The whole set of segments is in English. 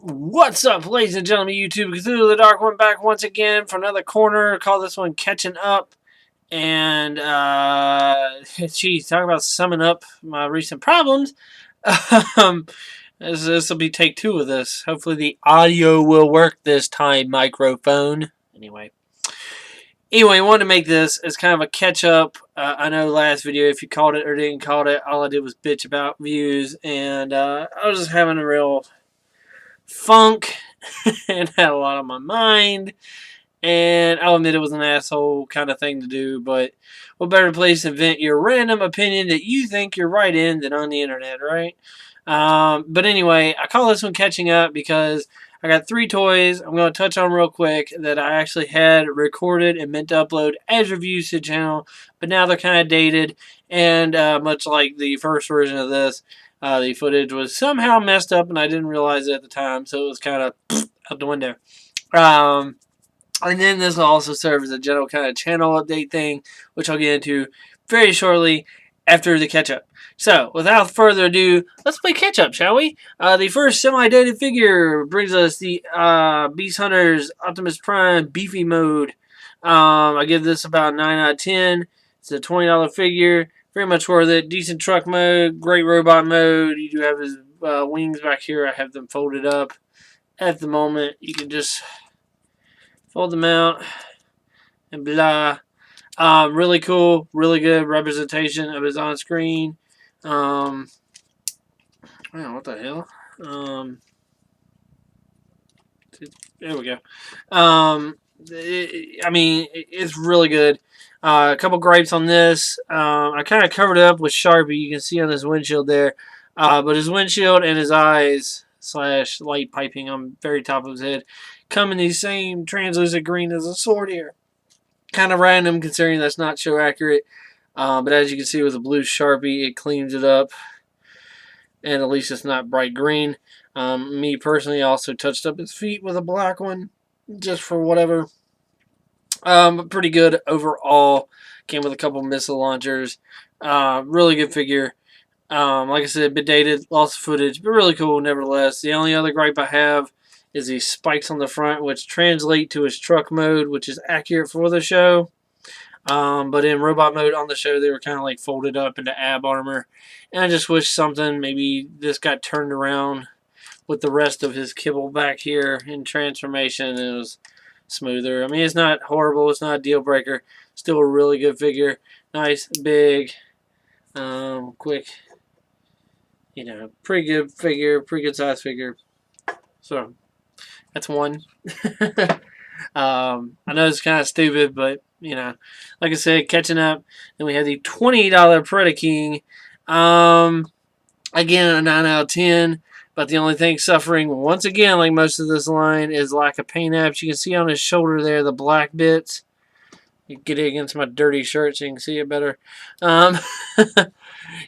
What's up, ladies and gentlemen, YouTube? Cthulhu the Dark One back once again for another corner. Call this one Catching Up. And, geez, talk about summing up my recent problems. um, this will be take two of this. Hopefully the audio will work this time, microphone. Anyway, I wanted to make this as kind of a catch up. I know last video, if you called it or didn't call it, all I did was bitch about views. And I was just having a real funk and had a lot on my mind. And I'll admit it was an asshole kind of thing to do, but what better place to vent your random opinion that you think you're right in than on the internet, right? But anyway, I call this one Catching Up because I got 3 toys I'm going to touch on real quick that I actually had recorded and meant to upload as reviews to the channel, but now they're kind of dated, and much like the first version of this, the footage was somehow messed up and I didn't realize it at the time, so it was kind of out the window. And then this will also serve as a general kind of channel update thing, which I'll get into very shortly after the catch-up. So, without further ado, let's play catch-up, shall we? The first semi-dated figure brings us the Beast Hunters Optimus Prime Beefy Mode. I give this about 9 out of 10. It's a $20 figure. Very much worth it. Decent truck mode. Great robot mode. You do have his wings back here. I have them folded up at the moment. You can just fold them out and blah. Really cool, really good representation of his on screen. Man, what the hell? There we go. It's really good. A couple gripes on this. I kind of covered it up with Sharpie. You can see on his windshield there. But his windshield and his eyes / light piping on very top of his head come in the same translucent green as a sword here. Kind of random considering that's not show accurate. But as you can see with the blue Sharpie, it cleans it up. And at least it's not bright green. Me personally also touched up his feet with a black one. Just for whatever. But pretty good overall. Came with a couple missile launchers. Really good figure. Like I said, a bit dated, lost footage, but really cool nevertheless. The only other gripe I have is these spikes on the front, which translate to his truck mode, which is accurate for the show. But in robot mode on the show, they were kind of like folded up into ab armor. And I just wish something, maybe this got turned around with the rest of his kibble back here in transformation, and it was smoother. I mean, it's not horrible. It's not a deal breaker. Still a really good figure. Nice, big, quick. You know, pretty good figure, pretty good size figure. So, that's one. I know it's kind of stupid, but, you know, like I said, catching up. Then we have the $20 Predaking. Again, a 9 out of 10. But the only thing suffering, once again, like most of this line, is lack of paint apps. You can see on his shoulder there, the black bits. You get it against my dirty shirt so you can see it better. I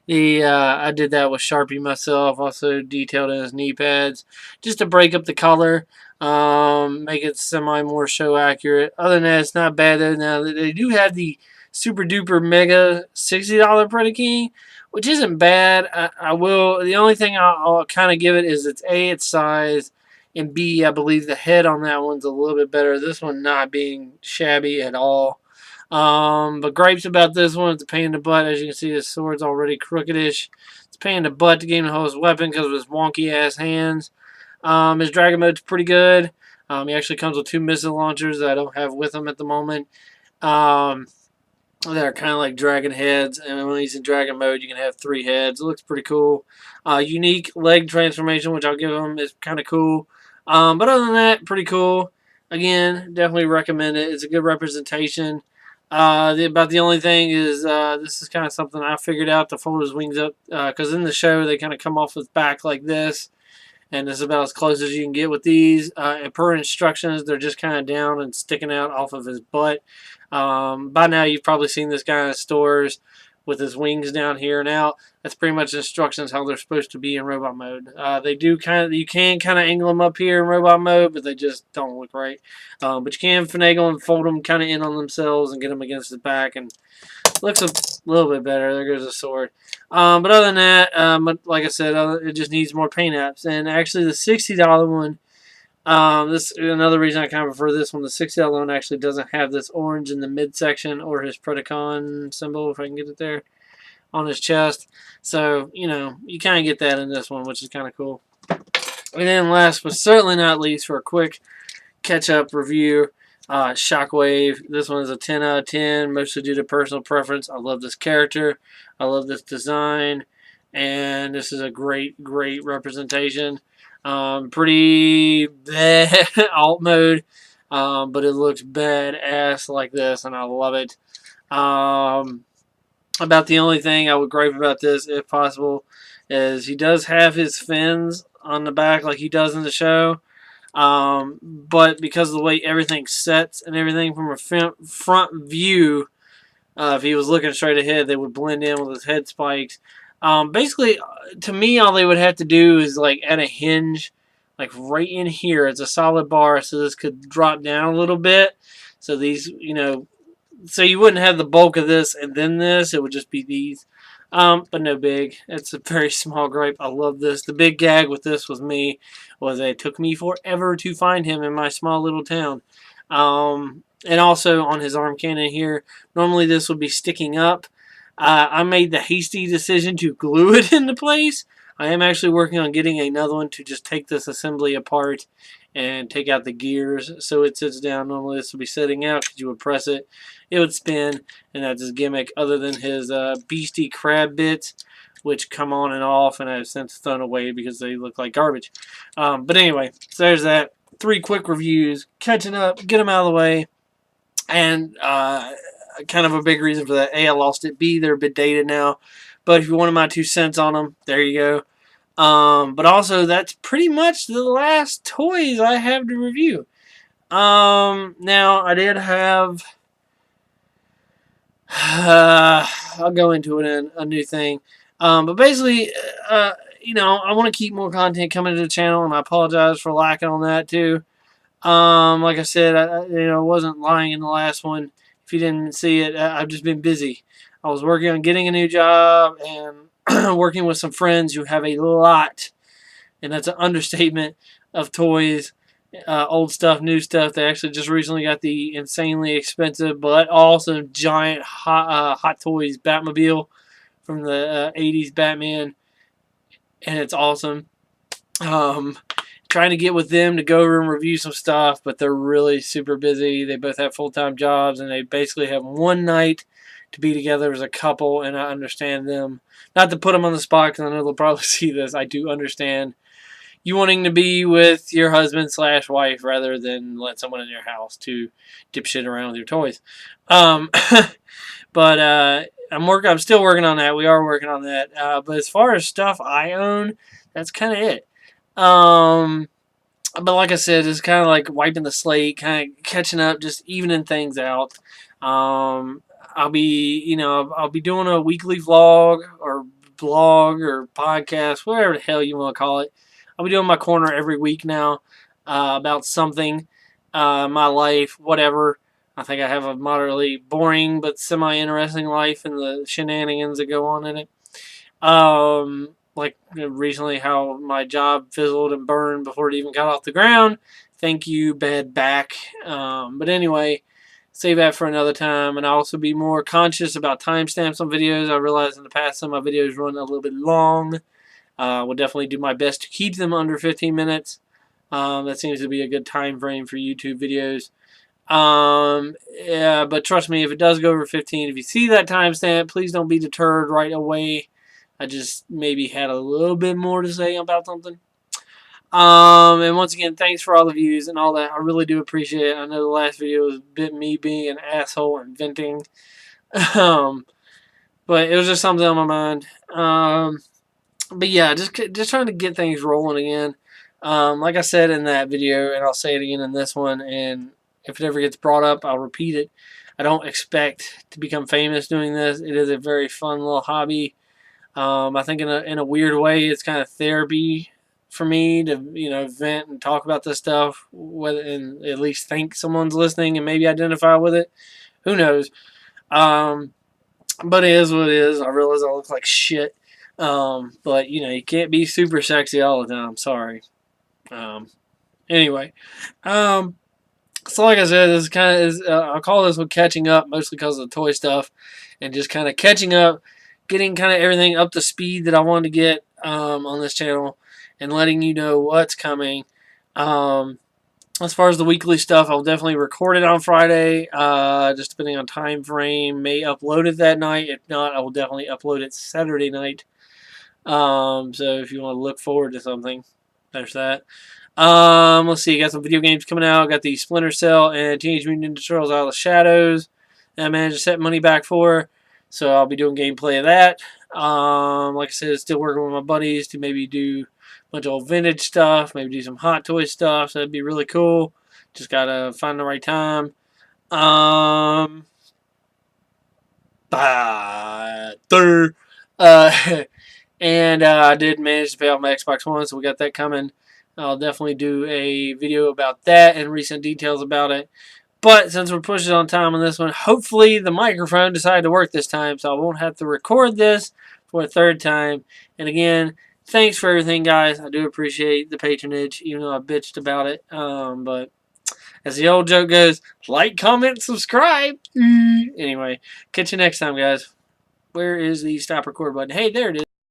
did that with Sharpie myself. Also detailed in his knee pads. Just to break up the color. Make it semi more show accurate. Other than that, it's not bad though. Now, they do have the super duper mega $60 Predaking, which isn't bad. The only thing I'll kind of give it is it's A, its size, and B, I believe the head on that one's a little bit better. This one not being shabby at all. But gripes about this one, it's a pain in the butt. As you can see, his sword's already crookedish. It's a pain in the butt to get him to hold his weapon because of his wonky ass hands. His dragon mode's pretty good. He actually comes with 2 missile launchers that I don't have with him at the moment. They're kind of like dragon heads, and when he's in dragon mode, you can have 3 heads. It looks pretty cool. Unique leg transformation, which I'll give him, is kind of cool. But other than that, pretty cool. Again, definitely recommend it. It's a good representation. About the only thing is this is kind of something I figured out to fold his wings up, because in the show they kind of come off his back like this, and it's about as close as you can get with these. And per instructions, they're just kind of down and sticking out off of his butt. By now you've probably seen this guy in stores with his wings down here and out. That's pretty much instructions how they're supposed to be in robot mode. You can kind of angle them up here in robot mode, but they just don't look right. But you can finagle and fold them kind of in on themselves and get them against the back, and looks a little bit better. There goes the sword. But other than that, like I said, it just needs more paint apps. And actually the $60 one This is another reason I kind of prefer this one. The 6L loan actually doesn't have this orange in the midsection or his Predacon symbol, if I can get it there, on his chest. So, you kind of get that in this one, which is kind of cool. And then last but certainly not least, for a quick catch-up review, Shockwave. This one is a 10 out of 10, mostly due to personal preference. I love this character. I love this design. And this is a great, great representation. Pretty bad alt mode, but it looks badass like this, and I love it. About the only thing I would gripe about this, if possible, is he does have his fins on the back like he does in the show. But because of the way everything sets and everything from a front view, if he was looking straight ahead, they would blend in with his head spikes. Basically, to me, all they would have to do is like add a hinge, like right in here. It's a solid bar, so this could drop down a little bit. So these, so you wouldn't have the bulk of this and then this. It would just be these. But no big. It's a very small gripe. I love this. The big gag with this was me was it took me forever to find him in my small little town. And also on his arm cannon here, normally this would be sticking up. I made the hasty decision to glue it into place. I am actually working on getting another one to just take this assembly apart and take out the gears so it sits down. Normally this would be sitting out because you would press it, it would spin, and that's his gimmick, other than his beastie crab bits, which come on and off, and I've since thrown away because they look like garbage. But anyway, so there's that. 3 quick reviews, catching up, get them out of the way, and kind of a big reason for that. A, I lost it. B, they're a bit dated now. But if you wanted my 2 cents on them, there you go. But also, that's pretty much the last toys I have to review. Now, I did have... I'll go into it in a new thing. But basically, I want to keep more content coming to the channel, and I apologize for lacking on that, too. Like I said, I wasn't lying in the last one. If you didn't see it, I've just been busy. I was working on getting a new job and working with some friends who have a lot, and that's an understatement, of toys, old stuff, new stuff. They actually just recently got the insanely expensive but awesome giant Hot Toys Batmobile from the 80s Batman, and it's awesome. Trying to get with them to go over and review some stuff, but they're really super busy. They both have full-time jobs, and they basically have one night to be together as a couple, and I understand them. Not to put them on the spot, because I know they'll probably see this. I do understand you wanting to be with your husband/wife rather than let someone in your house to dip shit around with your toys. But I'm still working on that. We are working on that. But as far as stuff I own, that's kind of it. But like I said, it's kind of like wiping the slate, kind of catching up, just evening things out. I'll be doing a weekly vlog or blog or podcast, whatever the hell you want to call it. I'll be doing my corner every week now, about something, my life, whatever. I think I have a moderately boring but semi-interesting life and the shenanigans that go on in it. Like recently how my job fizzled and burned before it even got off the ground. Thank you, bad back. But anyway, save that for another time. And I'll also be more conscious about timestamps on videos. I realize in the past some of my videos run a little bit long. Will definitely do my best to keep them under 15 minutes. That seems to be a good time frame for YouTube videos. Yeah, but trust me, if it does go over 15, if you see that timestamp, please don't be deterred right away. I just maybe had a little bit more to say about something. And once again, thanks for all the views and all that. I really do appreciate it. I know the last video was a bit me being an asshole and venting. But it was just something on my mind. But yeah, just trying to get things rolling again. Like I said in that video, and I'll say it again in this one, and if it ever gets brought up, I'll repeat it. I don't expect to become famous doing this. It is a very fun little hobby. I think in a weird way, it's kind of therapy for me to vent and talk about this stuff, and at least think someone's listening and maybe identify with it. Who knows? But it is what it is. I realize I look like shit. But you can't be super sexy all the time. Sorry. Anyway, so like I said, this kind of is I'll call this one catching up, mostly because of the toy stuff, and just kind of catching up, getting kind of everything up to speed that I wanted to get on this channel, and letting you know what's coming. As far as the weekly stuff, I'll definitely record it on Friday, just depending on time frame. May upload it that night. If not, I will definitely upload it Saturday night. So if you want to look forward to something, there's that. Let's see. Got some video games coming out. Got the Splinter Cell and Teenage Mutant Ninja Turtles Out of the Shadows that I managed to set money back for. So I'll be doing gameplay of that. Like I said, still working with my buddies to maybe do a bunch of old vintage stuff, maybe do some Hot Toy stuff. So that'd be really cool. Just gotta find the right time. Third. And I did manage to pay off my Xbox One, so we got that coming. I'll definitely do a video about that and recent details about it. But since we're pushing on time on this one, hopefully the microphone decided to work this time, so I won't have to record this for a third time. And again, thanks for everything, guys. I do appreciate the patronage, even though I bitched about it. But as the old joke goes, like, comment, subscribe. Anyway, catch you next time, guys. Where is the stop record button? Hey, there it is.